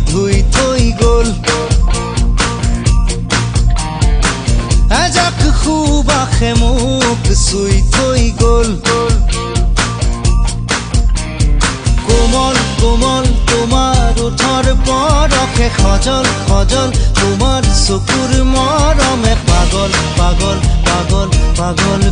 ধুই থৈ গ'ল এজাক সুবাসে মোক চুই থৈ গ'ল কোমল কোমল তোমাৰ ওঠৰ পৰশে সজল সজল তোমাৰ চকুৰ মৰমে পাগল পাগল পাগল পাগল